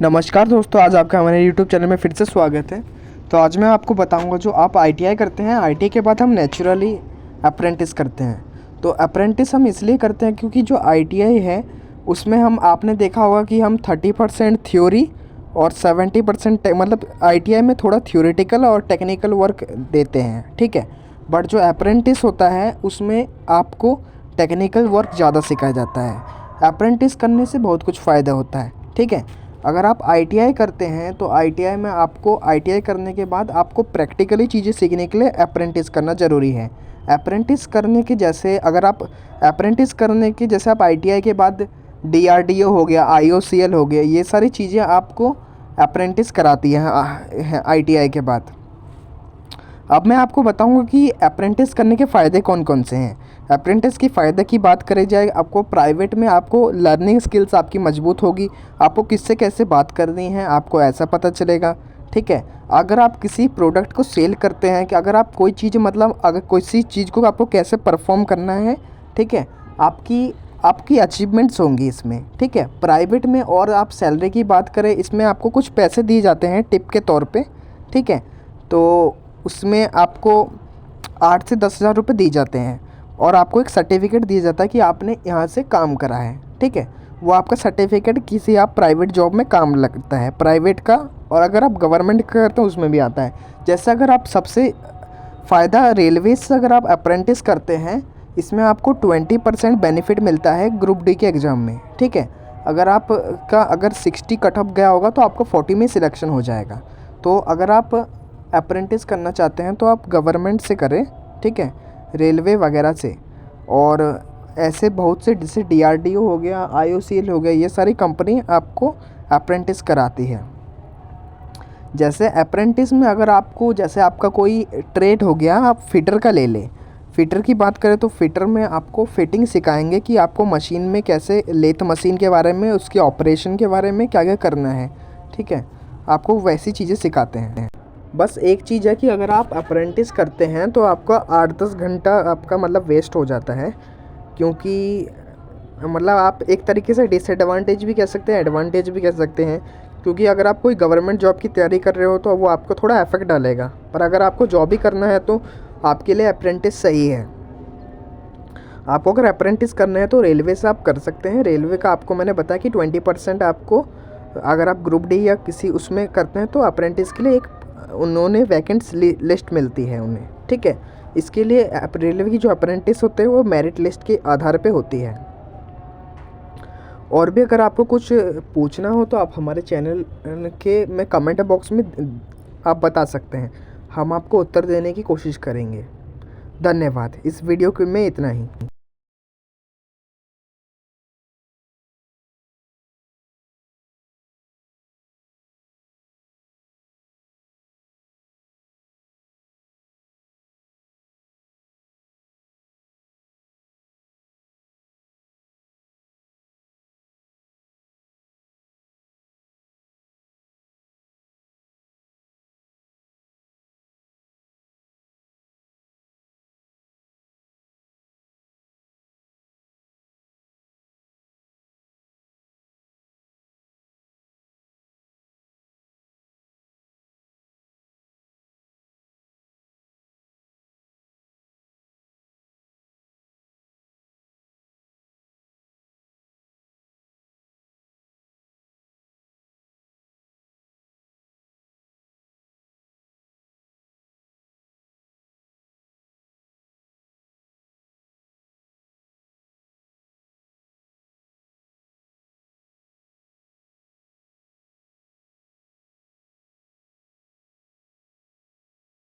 नमस्कार दोस्तों, आज आपका हमारे YouTube चैनल में फिर से स्वागत है। तो आज मैं आपको बताऊंगा, जो आप ITI करते हैं, ITI के बाद हम नेचुरली अप्रेंटिस करते हैं। तो अप्रेंटिस हम इसलिए करते हैं क्योंकि जो ITI है उसमें आपने देखा होगा कि हम 30% थ्योरी और 70% मतलब ITI में थोड़ा थ्योरेटिकल और टेक्निकल वर्क देते हैं, ठीक है। बट जो अप्रेंटिस होता है उसमें आपको टेक्निकल वर्क ज़्यादा सिखाया जाता है। अप्रेंटिस करने से बहुत कुछ फ़ायदा होता है, ठीक है। अगर आप ITI करते हैं तो ITI में आपको ITI करने के बाद आपको प्रैक्टिकली चीज़ें सीखने के लिए अप्रेंटिस करना ज़रूरी है। अप्रेंटिस करने के जैसे अगर आप अप्रेंटिस करने के जैसे आप ITI के बाद DRDO हो गया, IOCL हो गया, ये सारी चीज़ें आपको अप्रेंटिस कराती हैं ITI के बाद। अब मैं आपको बताऊंगा कि अप्रेंटिस करने के फ़ायदे कौन कौन से हैं। अप्रेंटिस की फ़ायदे की बात करी जाए, आपको प्राइवेट में आपको लर्निंग स्किल्स आपकी मजबूत होगी, आपको किससे कैसे बात करनी है आपको ऐसा पता चलेगा, ठीक है। अगर आप किसी प्रोडक्ट को सेल करते हैं, कि अगर आप कोई चीज़ मतलब अगर किसी चीज़ को आपको कैसे परफॉर्म करना है, ठीक है, आपकी अचीवमेंट्स होंगी इसमें, ठीक है। प्राइवेट में और आप सैलरी की बात करें, इसमें आपको कुछ पैसे दिए जाते हैं टिप के तौर पे, ठीक है। तो उसमें आपको 8 से 10 हज़ार रुपये दिए जाते हैं और आपको एक सर्टिफिकेट दिया जाता है कि आपने यहाँ से काम करा है, ठीक है। वो आपका सर्टिफिकेट किसी आप प्राइवेट जॉब में काम लगता है, प्राइवेट का। और अगर आप गवर्नमेंट का करते हैं उसमें भी आता है। जैसे अगर आप सबसे फ़ायदा रेलवे से अगर आप अप्रेंटिस करते हैं, इसमें आपको 20% बेनिफिट मिलता है ग्रुप डी के एग्ज़ाम में, ठीक है। अगर 60 कट ऑफ गया होगा तो आपको 40 में सिलेक्शन हो जाएगा। तो अगर आप अप्रेंटिस करना चाहते हैं तो आप गवर्नमेंट से करें, ठीक है, रेलवे वगैरह से। और ऐसे बहुत से जैसे DRDO हो गया, IOCL हो गया, ये सारी कंपनी आपको अप्रेंटिस कराती है। जैसे अप्रेंटिस में अगर आपको जैसे आपका कोई ट्रेड हो गया, आप फिटर का ले लें। फिटर की बात करें तो फिटर में आपको फिटिंग सिखाएंगे कि आपको मशीन में कैसे, लेथ मशीन के बारे में, उसके ऑपरेशन के बारे में क्या क्या करना है, ठीक है। आपको वैसी चीज़ें सिखाते हैं। बस एक चीज़ है कि अगर आप अप्रेंटिस करते हैं तो आपका 8-10 घंटा आपका मतलब वेस्ट हो जाता है, क्योंकि मतलब आप एक तरीके से डिसएडवांटेज भी कह सकते हैं, एडवांटेज भी कह सकते हैं। क्योंकि अगर आप कोई गवर्नमेंट जॉब की तैयारी कर रहे हो तो वो आपको थोड़ा इफेक्ट डालेगा, पर अगर आपको जॉब ही करना है तो आपके लिए अप्रेंटिस सही है। आपको अगर अप्रेंटिस करना है तो रेलवे से आप कर सकते हैं। रेलवे का आपको मैंने बताया कि 20% आपको, अगर आप ग्रुप डी या किसी उसमें करते हैं तो अप्रेंटिस के लिए एक उन्होंने वैकेंट्स लिस्ट मिलती है उन्हें, ठीक है। इसके लिए रेलवे की जो अप्रेंटिस होते हैं वो मेरिट लिस्ट के आधार पे होती है। और भी अगर आपको कुछ पूछना हो तो आप हमारे चैनल के में कमेंट बॉक्स में आप बता सकते हैं, हम आपको उत्तर देने की कोशिश करेंगे। धन्यवाद। इस वीडियो में इतना ही।